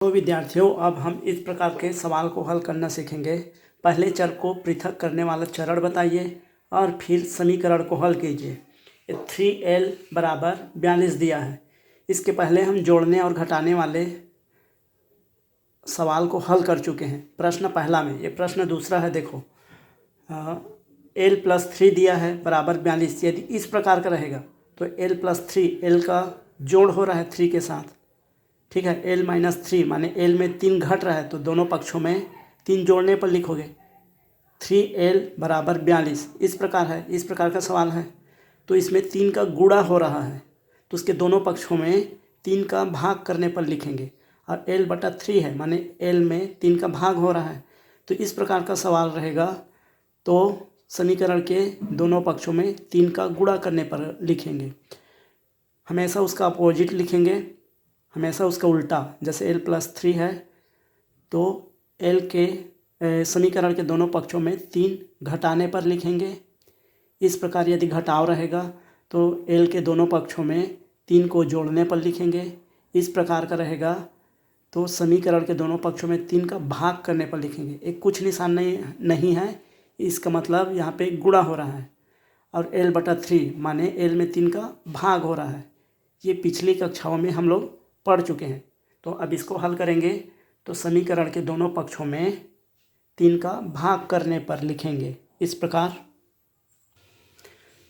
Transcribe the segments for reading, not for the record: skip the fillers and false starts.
तो विद्यार्थियों, अब हम इस प्रकार के सवाल को हल करना सीखेंगे। पहले चर को पृथक करने वाला चरण बताइए और फिर समीकरण को हल कीजिए। 3l बराबर 42 दिया है। इसके पहले हम जोड़ने और घटाने वाले सवाल को हल कर चुके हैं प्रश्न पहला में। ये प्रश्न दूसरा है। देखो, l+3 दिया है बराबर 42। यदि इस प्रकार का रहेगा तो l+3, l का जोड़ हो रहा है 3 के साथ, ठीक है। l-3 माने l में 3 घट रहा है तो दोनों पक्षों में 3 जोड़ने पर लिखोगे 3l बराबर 42। इस प्रकार है, इस प्रकार का सवाल है। तो इसमें 3 का गुणा हो रहा है तो उसके दोनों पक्षों में 3 का भाग करने पर लिखेंगे। और l/3 है माने l में 3 का भाग हो रहा है तो इस प्रकार का सवाल रहेगा। तो समीकरण के दोनों पक्षों में 3 का गुणा करने पर लिखेंगे। हमेशा उसका अपोजिट लिखेंगे, हमेशा उसका उल्टा। जैसे l+3 है तो l के समीकरण के दोनों पक्षों में 3 घटाने पर लिखेंगे। इस प्रकार यदि घटाव रहेगा तो l के दोनों पक्षों में 3 को जोड़ने पर लिखेंगे। इस प्रकार का रहेगा तो समीकरण के दोनों पक्षों में 3 का भाग करने पर लिखेंगे। एक कुछ निशान नहीं है, इसका मतलब यहाँ पे गुणा हो रहा है। और l/3 माने l में 3 का भाग हो रहा है। ये पिछली कक्षाओं में हम लोग पढ़ चुके हैं। तो अब इसको हल करेंगे तो समीकरण के दोनों पक्षों में 3 का भाग करने पर लिखेंगे। इस प्रकार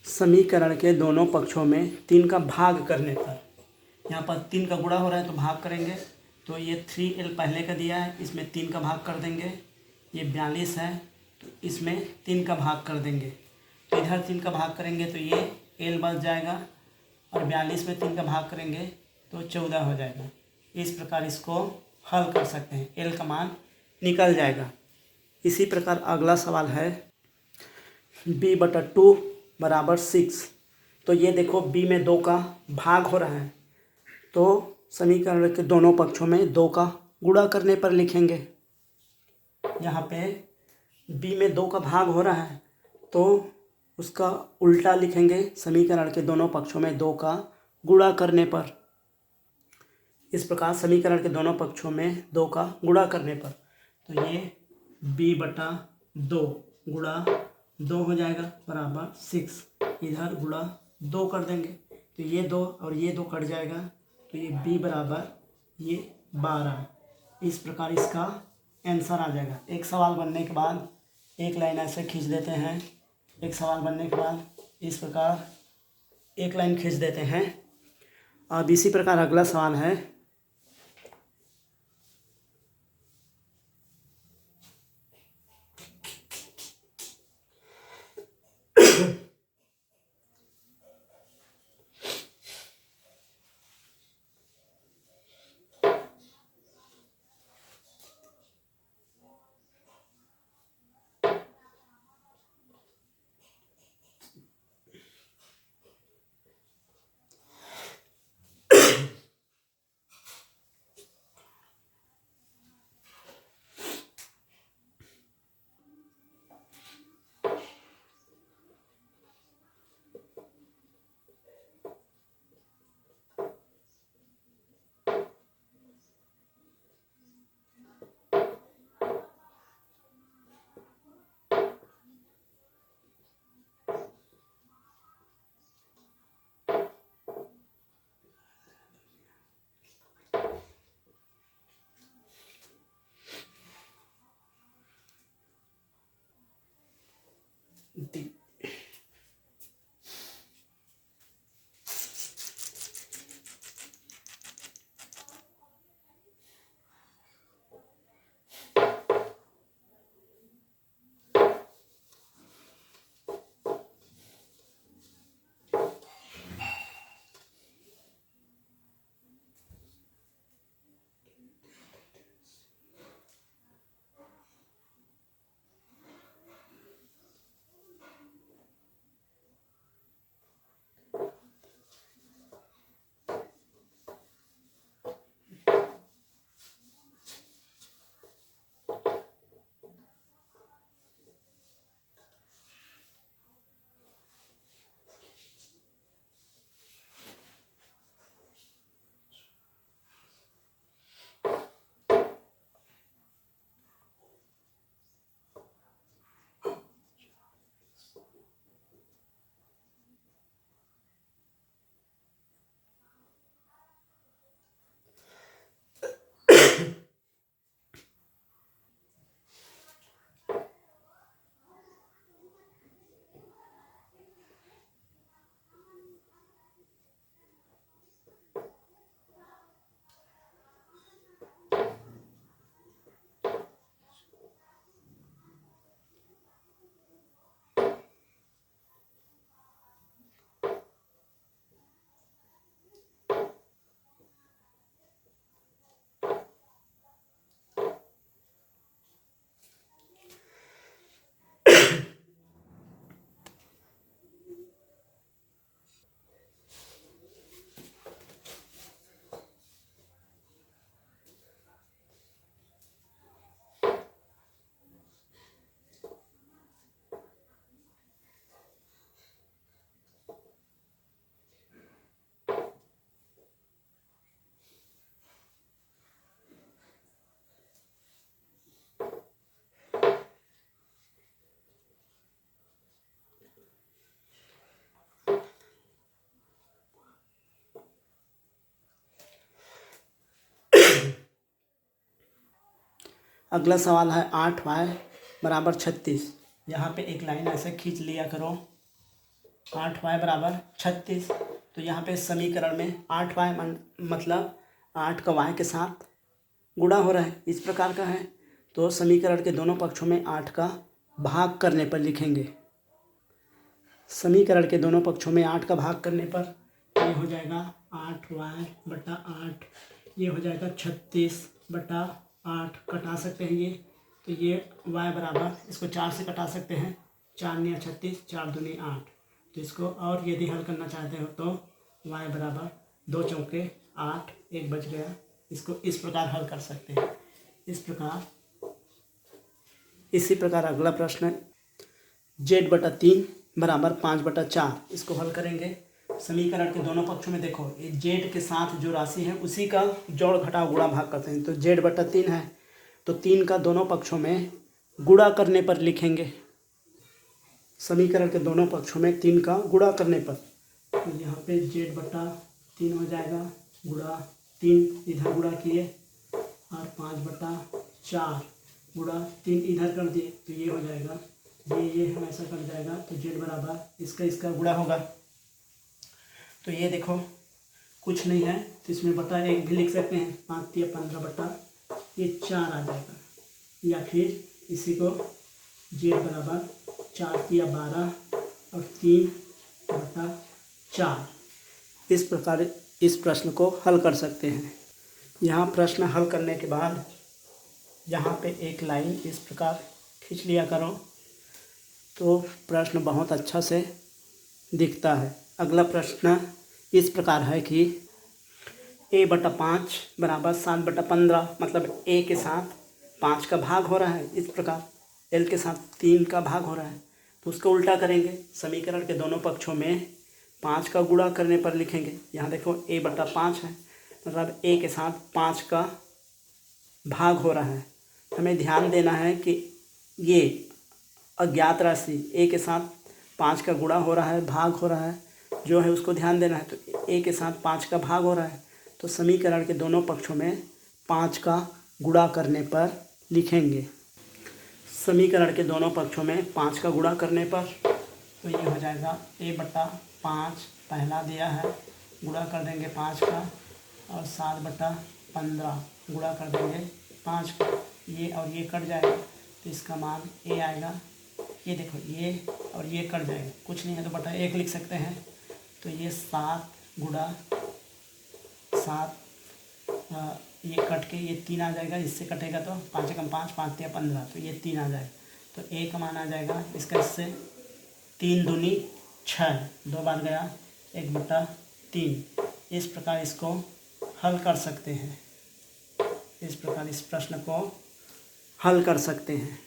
समीकरण के दोनों पक्षों में 3 का भाग करने पर, यहाँ पर 3 का गुणा हो रहा है तो भाग करेंगे। तो ये 3l पहले का दिया है, इसमें 3 का भाग कर देंगे। ये 42 है तो इसमें 3 का भाग कर देंगे। तो इधर 3 का भाग करेंगे तो ये l बच जाएगा और 42 में 3 का भाग करेंगे तो 14 हो जाएगा। इस प्रकार इसको हल कर सकते हैं, l का मान निकल जाएगा। इसी प्रकार अगला सवाल है b/2 बराबर 6। तो ये देखो b में 2 का भाग हो रहा है तो समीकरण के दोनों पक्षों में 2 का गुणा करने पर लिखेंगे। यहाँ पे b में 2 का भाग हो रहा है तो उसका उल्टा लिखेंगे। समीकरण के दोनों पक्षों में 2 का गुणा करने पर। इस प्रकार समीकरण के दोनों पक्षों में 2 का गुणा करने पर तो ये b/2 गुणा 2 हो जाएगा बराबर 6। इधर गुणा 2 कर देंगे तो ये 2 और ये 2 कट जाएगा तो ये b बराबर ये 12। इस प्रकार इसका आंसर आ जाएगा। एक सवाल बनने के बाद एक लाइन ऐसे खींच देते हैं। एक सवाल बनने के बाद इस प्रकार एक लाइन खींच देते हैं। अब इसी प्रकार अगला सवाल है अगला सवाल है 8y बराबर 36। यहाँ पे एक लाइन ऐसे खींच लिया करो, 8y बराबर 36। तो यहाँ पे समीकरण में 8y मतलब 8 का y के साथ गुणा हो रहा है, इस प्रकार का है। तो समीकरण के दोनों पक्षों में 8 का भाग करने पर लिखेंगे। समीकरण के दोनों पक्षों में 8 का भाग करने पर ये हो जाएगा 8y बटा 8, ये हो जाएगा 36 बटा 8, कटा सकते हैं ये। तो ये y बराबर, इसको 4 से कटा सकते हैं, 4 9 36, 4 दूनी 8। तो इसको और यदि हल करना चाहते हो तो y बराबर 2 चौके 8, 1 बच गया। इसको इस प्रकार हल कर सकते हैं, इस प्रकार। इसी प्रकार अगला प्रश्न z/3 बराबर 5/4, इसको हल करेंगे। समीकरण के दोनों पक्षों में देखो, ये z के साथ जो राशि है उसी का जोड़ घटाव गुणा भाग करते हैं। तो z/3 है, तो 3 का दोनों पक्षों में गुणा करने पर लिखेंगे। समीकरण के दोनों पक्षों में 3 का गुणा करने पर, तो यहाँ पे z/3 हो जाएगा, गुणा 3 इधर गुणा किए, और 5/4 गुणा 3 इधर कर दिए, तो ये हो जाएगा, ये हमेशा कट जाएगा। तो z बराबर इसका गुणा होगा। तो ये देखो कुछ नहीं है, तो इसमें बटा 1 भी लिख सकते हैं, 5 या 15 बटा ये 4 आ जाएगा। या फिर इसी को z बराबर 4 या 12 और 3/4, इस प्रकार इस प्रश्न को हल कर सकते हैं। यहाँ प्रश्न हल करने के बाद यहाँ पे एक लाइन इस प्रकार खींच लिया करो, तो प्रश्न बहुत अच्छा से दिखता है। अगला प्रश्न इस प्रकार है कि a/5 बराबर 7/15, मतलब a के साथ 5 का भाग हो रहा है, इस प्रकार l के साथ 3 का भाग हो रहा है। तो उसको उल्टा करेंगे, समीकरण के दोनों पक्षों में 5 का गुणा करने पर लिखेंगे। यहाँ देखो a/5 है, मतलब a के साथ 5 का भाग हो रहा है। हमें ध्यान देना है कि ये अज्ञात राशि a के साथ 5 का गुणा हो रहा है, भाग हो रहा है, जो है उसको ध्यान देना है। तो a के साथ 5 का भाग हो रहा है, तो समीकरण के दोनों पक्षों में 5 का गुणा करने पर लिखेंगे। समीकरण के दोनों पक्षों में 5 का गुणा करने पर, तो ये हो जाएगा a/5, पहला दिया है, गुणा कर देंगे 5 का, और 7/15 गुणा कर देंगे 5 का, ये और ये कट जाएगा, तो इसका मान a आएगा। ये देखो ये और ये कट जाएगा, कुछ नहीं है तो बटा 1 लिख सकते हैं। तो ये 7 गुणा 7, ये कट के ये 3 आ जाएगा, इससे कटेगा तो 5 कम 5, 5 या 15, तो ये 3 आ जाएगा। तो a का मान आ जाएगा इसका, इससे 3 दूनी 6, 2 बार गया 1/3। इस प्रकार इसको हल कर सकते हैं, इस प्रकार इस प्रश्न को हल कर सकते हैं।